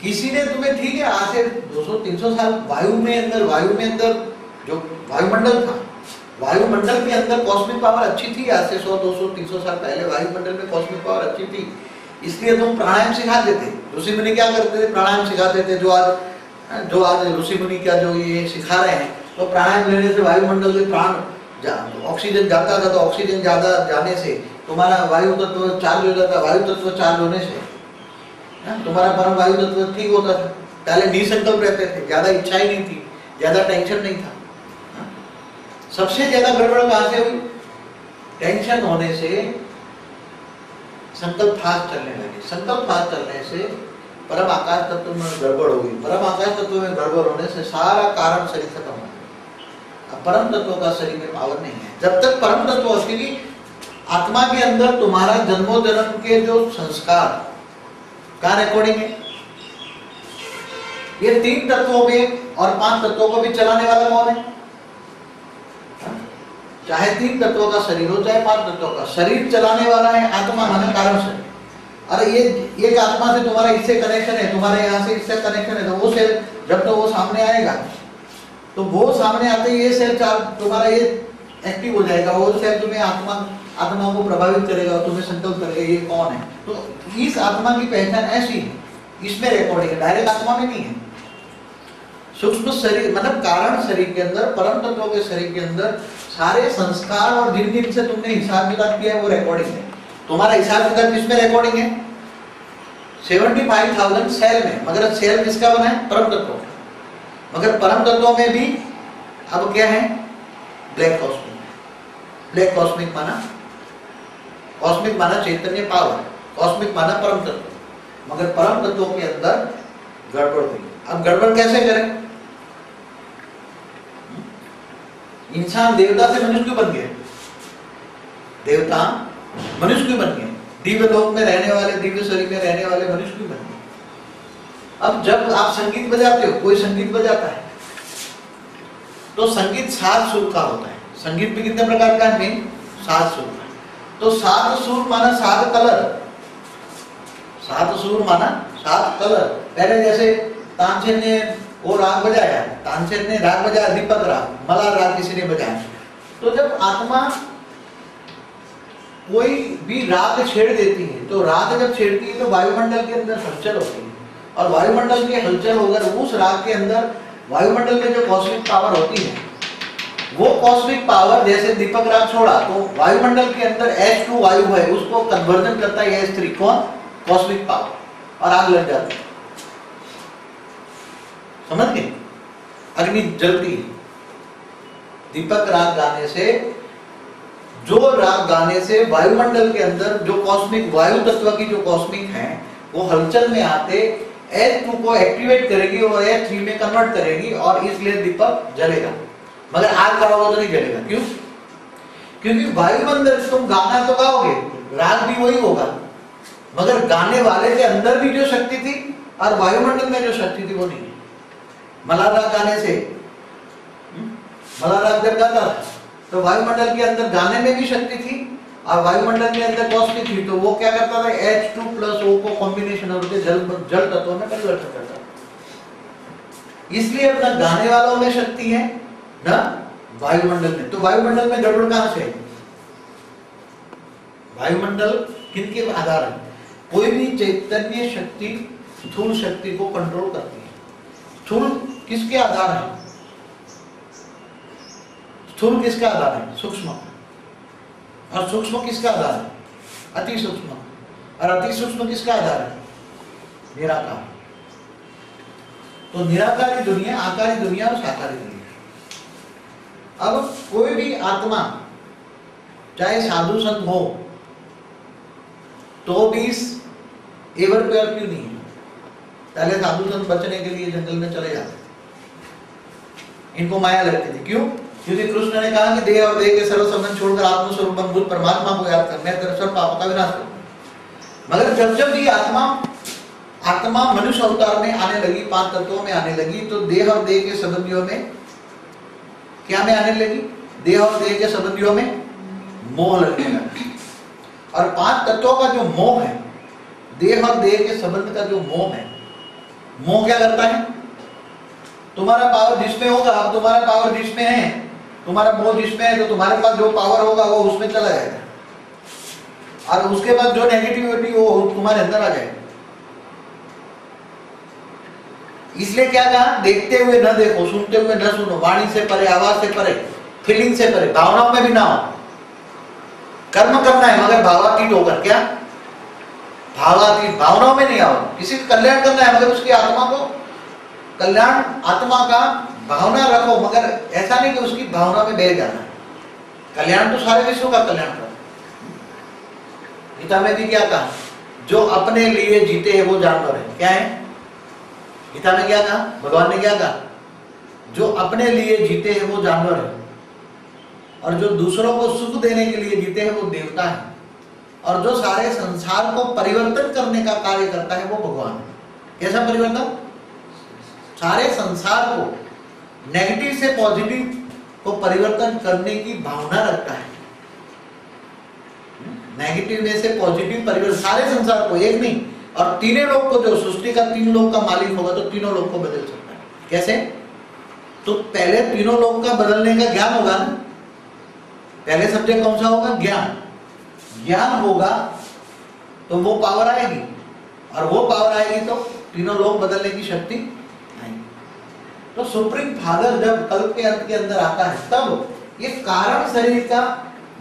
किसी ने तुम्हें ठीक है आज से 200-300 साल वायु में अंदर जो वायुमंडल था, वायुमंडल के अंदर कॉस्मिक पावर अच्छी थी। आज से 100-200-300 साल पहले वायुमंडल में कॉस्मिक पावर अच्छी थी, इसलिए तुम प्राणायाम सिखाते थे। ऋषि मुनि क्या करते थे? प्राणायाम सिखाते थे। जो आज ऋषि मुनि क्या जो ये सिखा रहे हैं, तो प्राणायाम लेने से वायुमंडल में प्राण ऑक्सीजन जाता था, तो ऑक्सीजन ज्यादा जाने से तुम्हारा वायु तत्व चार्ज हो जाता। वायु तत्व चार्ज होने से तुम्हारा परम वायु तत्व ठीक होता था। पहले निसंकल्प रहते थे, ज्यादा इच्छा ही नहीं थी, ज्यादा टेंशन नहीं था। सबसे ज्यादा गड़बड़ कहां से हुई? टेंशन होने से संकल्प फास्ट चलने लगे। संकल्प फास्ट चलने से परम आकाश तत्व में गड़बड़ हो गई। परम आकाश तत्व में गड़बड़ होने से सारा कारण शरीर खत्म हो गया। अब परम तत्व का शरीर में पावर नहीं है। जब तक परम तत्व, क्योंकि आत्मा के अंदर तुम्हारा जन्मों जन्म के जो संस्कार का रिकॉर्डिंग है, ये 3 तत्वों में और 5 तत्वों को भी चलाने वाला कौन है? चाहे 3 तत्वों का शरीर हो, चाहे 5 तत्वों का शरीर चलाने वाला है आत्मा, माना कारण शरीर। अरे ये एक आत्मा से तुम्हारा इससे कनेक्शन है, तुम्हारे यहाँ से इससे कनेक्शन है, तो वो सेल जब तो वो सामने आएगा, तो वो सामने आते ही ये सेल तुम्हारा ये एक्टिव हो जाएगा। वो सेल तुम्हें आत्मा को प्रभावित करेगा, तुम्हें संकल्प करेगा ये कौन है। तो इस आत्मा की पहचान ऐसी है, इसमें रिकॉर्डिंग है, डायरेक्ट आत्मा में नहीं है। सूक्ष्म शरीर मतलब कारण शरीर के अंदर, परम तत्वों के शरीर के अंदर सारे संस्कार और जिन जिन से तुमने हिसाब किताब किया है वो रिकॉर्डिंग है। तुम्हारा हिसाब किताब किसमें रिकॉर्डिंग है? 75,000 सेल में। मगर सेल किसका बना है? परम तत्वों। मगर परम तत्वों में भी अब क्या है? Black cosmic. ब्लैक कॉस्मिक माना, कॉस्मिक माना चैतन्य पावर, कॉस्मिक माना परम तत्व। मगर परम तत्वों के अंदर गड़बड़ हुई। अब गड़बड़ कैसे करें? इंसान देवता से मनुष्य क्यों बन गया? देवता मनुष्य क्यों बन गया? दिव्य लोक में रहने वाले, दिव्य शरीर में रहने वाले मनुष्य क्यों बन गए? अब जब आप संगीत बजाते हो, कोई संगीत बजाता है, तो संगीत 7 सुर का होता है। संगीत भी कितने प्रकार का है? 7 सुर का। तो 7 सुर माना 7 कलर। 7 सुर माना 7 कलर। पहले जैसे तानसेन ने वो राग बजाया, तानसेन ने राग बजाया दीपक राग, मलार राग किसी ने बजाया। तो जब आत्मा कोई भी राग छेड़ देती है, तो राग जब छेड़ती है तो वायुमंडल के अंदर हलचल होती है, और वायुमंडल की हलचल होकर उस राग के अंदर वायुमंडल में जो कॉस्मिक पावर होती है, वो कॉस्मिक पावर जैसे दीपक राग छोड़ा तो वायुमंडल के अंदर H2 वायु है, उसको कन्वर्जन करता है H3, कौन? कॉस्मिक पावर, और आग लग जाती है। समझ गए? अग्नि जलती है। दीपक राग गाने से, जो राग गाने से वायुमंडल के अंदर जो कॉस्मिक वायु तत्व की जो कॉस्मिक है वो हलचल में आते H2 को एक्टिवेट करेगी और H3 में कन्वर्ट करेगी, और इसलिए दीपक जलेगा। मगर आग गाओगे तो नहीं जलेगा। क्यों? क्योंकि वायुमंडल तुम गाना तो गाओगे, राग भी वही होगा, मगर गाने वाले के अंदर भी जो शक्ति थी और वायुमंडल में जो शक्ति थी वो नहीं है। मलार राग गाने से, मलार राग जब गाता तो वायुमंडल के अंदर गाने में भी शक्ति थी और वायुमंडल के अंदर कॉस्मिक थी, तो वो क्या करता था? H2 प्लस O को कॉम्बिनेशन होकर जल तत्वों में परिवर्तन करता था। इसलिए अपना गाने वालों में शक्ति है ना वायुमंडल में। तो वायुमंडल में गड़बड़ कहां से है? वायुमंडल किनके आधार है? कोई भी चैतन्य शक्ति स्थूल शक्ति को कंट्रोल करती है। स्थूल किसके आधार है? स्थूल किसका आधार है? सूक्ष्म। और सूक्ष्म किसका आधार है? अति सूक्ष्म। और अति सूक्ष्म किसका आधार है? निराकार। तो निराकारी दुनिया, आकारी दुनिया और साकारी दुनिया। अब कोई भी आत्मा चाहे साधु संत हो तो भी एवर प्योर क्यों नहीं है? पहले साधु संत बचने के लिए जंगल में चले जाते, इनको माया लगती थी। क्यों? क्योंकि कृष्ण ने कहा कि देह और देह के सर्व संबंध छोड़कर आत्मस्वरूप भूत परमात्मा को याद कर, मैं तेरे सब पापों का विनाश करूं। मगर जब जब ये आत्मा मनुष्य अवतार में आने लगी, 5 तत्वों में आने लगी, तो देह और देह के संबंधियों में क्या में आने लगी? देह और देह के संबंधियों में मोह लगने लगा। और 5 तत्वों का जो मोह है, देह और देह के संबंध का जो मोह है, मोह क्या करता है? तुम्हारा पावर जिसमें होगा, अब तुम्हारा पावर जिसमें है, तुम्हारा मोह जिसमें है, तो तुम्हारे पास जो पावर होगा वो उसमें चला जाएगा, और उसके बाद जो नेगेटिविटी वो तुम्हारे अंदर आ जाएगी। इसलिए क्या कहा? देखते हुए न देखो, सुनते हुए न सुनो, वाणी से परे, आवाज से परे, फीलिंग से परे, भावनाओं में भी ना हो। कर्म करना है मगर भावातीत होकर। क्या? भावातीत, भावनाओं में नहीं आओ। किसी का कल्याण करना है मगर उसकी आत्मा को कल्याण, आत्मा का भावना रखो, मगर ऐसा नहीं कि उसकी भावना में बह जाना है। कल्याण तो सारे विश्व का कल्याण करो। गीता में भी क्या कहा? जो अपने लिए जीते हैं वो जानवर है। क्या है गीता में? क्या कहा भगवान ने? क्या कहा? जो अपने लिए जीते हैं वो जानवर है, और जो दूसरों को सुख देने के लिए जीते हैं वो देवता है, और जो सारे संसार को परिवर्तन करने का कार्य करता है वो भगवान है। कैसा परिवर्तन? सारे संसार को नेगेटिव से पॉजिटिव को परिवर्तन करने की भावना रखता है। नेगेटिव में से पॉजिटिव परिवर्तन, सारे संसार को, एक नहीं, और तीनों लोग को, जो सृष्टि का 3 लोग का मालिक होगा तो तीनों लोग को बदल सकता है। कैसे? तो पहले तीनों लोग का बदलने का ज्ञान होगा ना। पहले सब्जेक्ट कौन सा होगा? ज्ञान। ज्ञान होगा तो वो पावर आएगी, और वो पावर आएगी तो तीनों लोग बदलने की शक्ति आएगी। तो सुप्रीम फादर जब कल्प के अंत के अंदर आता है तब ये कारण शरीर का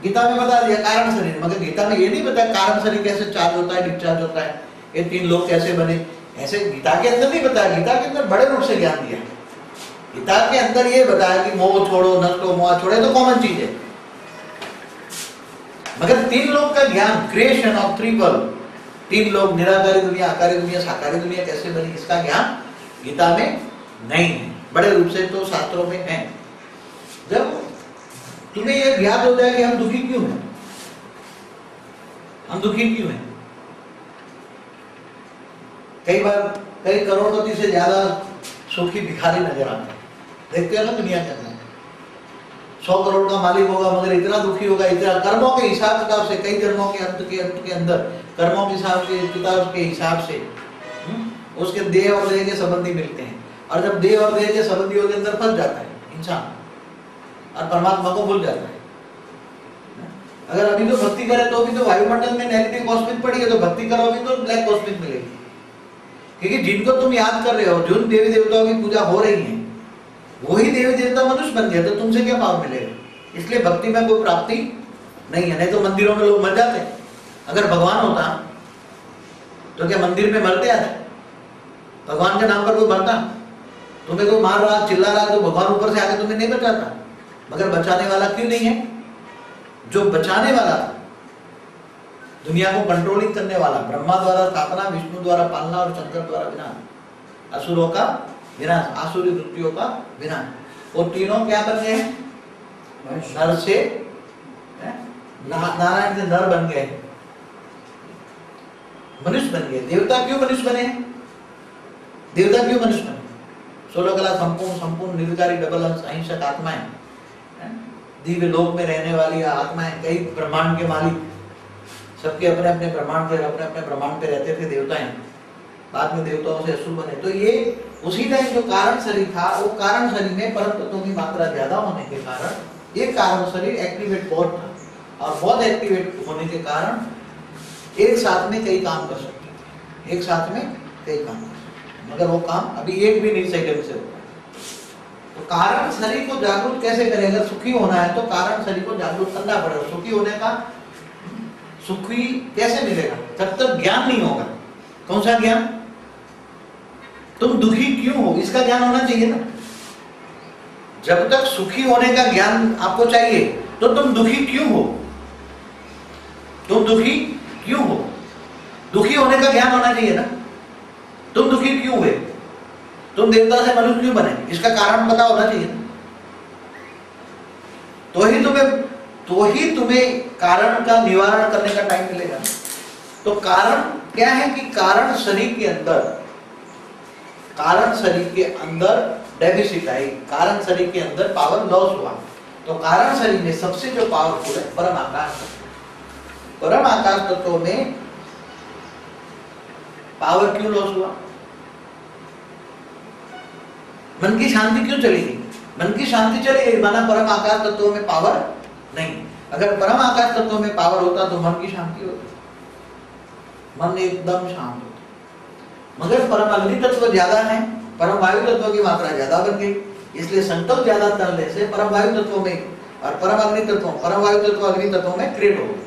गीता में बता दिया, कारण शरीर, मगर गीता में ये नहीं बताया कारण शरीर कैसे चार्ज होता है, डिस्चार्ज होता है, ये 3 लोग कैसे बने, ऐसे गीता के अंदर नहीं बताया। गीता के अंदर बड़े रूप से ज्ञान दिया। गीता के अंदर ये बताया कि मोह छोड़ो, नष्टो मोह छोड़े, तो कॉमन चीज है, मगर 3 लोग का ज्ञान, क्रिएशन ऑफ ट्रिपल, 3 लोग, निराकारी दुनिया, आकारी दुनिया, साकारी दुनिया कैसे बनी, इसका ज्ञान गीता में नहीं है। बड़े रूप से तो शास्त्रों में है। जब तुम्हें यह ज्ञात हो जाए कि हम दुखी क्यों हैं, हम दुखी क्यों हैं। कई बार कई करोड़पति से ज्यादा सुखी भिखारी नजर आते हैं, देखते हैं ना दुनिया के अंदर। 100 करोड़ का मालिक होगा मगर इतना दुखी होगा, इतना कर्मों के हिसाब किताब से, कई जन्मों के अंत के अंदर कर्मों के हिसाब के किताब के हिसाब से उसके देह और देह के संबंधी मिलते हैं, और जब देह और देह के संबंधियों के अंदर फंस जाता है इंसान और परमात्मा को भूल जाता है। अगर अभी तो भक्ति करे तो भी तो वायुमंडल में नेगेटिव कॉस्मिक पड़ी है, तो भक्ति करोगे तो ब्लैक कॉस्मिक मिलेगी। क्योंकि जिनको तुम याद कर रहे हो, जिन देवी देवताओं की पूजा हो रही है, वही देवी देवता मनुष्य बन गया, तो तुमसे क्या पावर मिलेगा। इसलिए भक्ति में कोई प्राप्ति नहीं है। नहीं तो मंदिरों में लोग मर जाते। अगर भगवान होता तो क्या मंदिर में मरते आज? भगवान के नाम पर कोई मरता? तुम्हें कोई मार रहा, चिल्ला रहा, तो भगवान ऊपर से आके तुम्हें नहीं बचाता। मगर बचाने वाला क्यों नहीं है? जो बचाने वाला था, दुनिया को कंट्रोलिंग करने वाला, ब्रह्मा द्वारा स्थापना, विष्णु द्वारा पालना और शंकर द्वारा विनाश, असुरों का विनाश, आसुरी वृत्तियों का विनाश, वो तीनों क्या बन गए? नर से नारायण से नर बन गए, मनुष्य बन गए। देवता क्यों मनुष्य बने? देवता क्यों मनुष्य बने? 16 कला संपूर्ण निर्विकारी डबल अंश अहिंसक आत्माएं, दिव्य लोक में रहने वाली आत्माएं, कई ब्रह्मांड के मालिक, सबके अपने अपने ब्रह्मांड पे, अपने अपने ब्रह्मांड पे रहते थे देवताएं। बाद में देवताओं से असुर बने। तो ये उसी टाइम जो कारण शरीर था, वो कारण शरीर में परम तत्वों की मात्रा ज्यादा होने के कारण ये कारण शरीर एक्टिवेट बहुत था, और बहुत एक्टिवेट होने के कारण एक साथ में कई काम कर सकते थे, एक साथ में कई काम कर सकते, मगर वो काम अभी एक भी नहीं सेकंड से होता। तो कारण शरीर को जागरूक कैसे करें? अगर सुखी होना है तो कारण शरीर को जागरूक करना पड़ेगा। सुखी होने का सुखी कैसे मिलेगा? जब तक ज्ञान नहीं होगा। कौन सा ज्ञान? तुम दुखी क्यों हो, इसका ज्ञान होना चाहिए ना। जब तक सुखी होने का ज्ञान आपको चाहिए तो तुम दुखी क्यों हो, तुम दुखी क्यों हो, दुखी होने का ज्ञान होना चाहिए ना। तुम दुखी क्यों हुए, तुम देवता से मनुष्य क्यों बने, इसका कारण पता होना चाहिए ना। तो ही तुम्हें कारण का निवारण करने का टाइम मिलेगा। तो कारण क्या है कि कारण शरीर के अंदर डेफिसिट आई, कारण शरीर के अंदर पावर लॉस हुआ। तो कारण शरीर में सबसे जो पावरफुल है परम आकाश तत्व। परम आकाश तत्व में पावर क्यों लॉस हुआ? मन की शांति क्यों चलेगी? मन की शांति चलेगी माना परम आकाश तत्वों में पावर नहीं। अगर परम आकाश तत्वों में पावर होता तो मन की शांति होती, मन एकदम शांत होता। मगर परम अग्नि तत्व ज्यादा है, परम वायु तत्व की मात्रा ज्यादा बन गई, इसलिए संकल्प ज्यादा करने से परम वायु तत्वों में और परम अग्नि तत्वों, परम वायु तत्व अग्नि तत्वों में क्रिएट हो गई।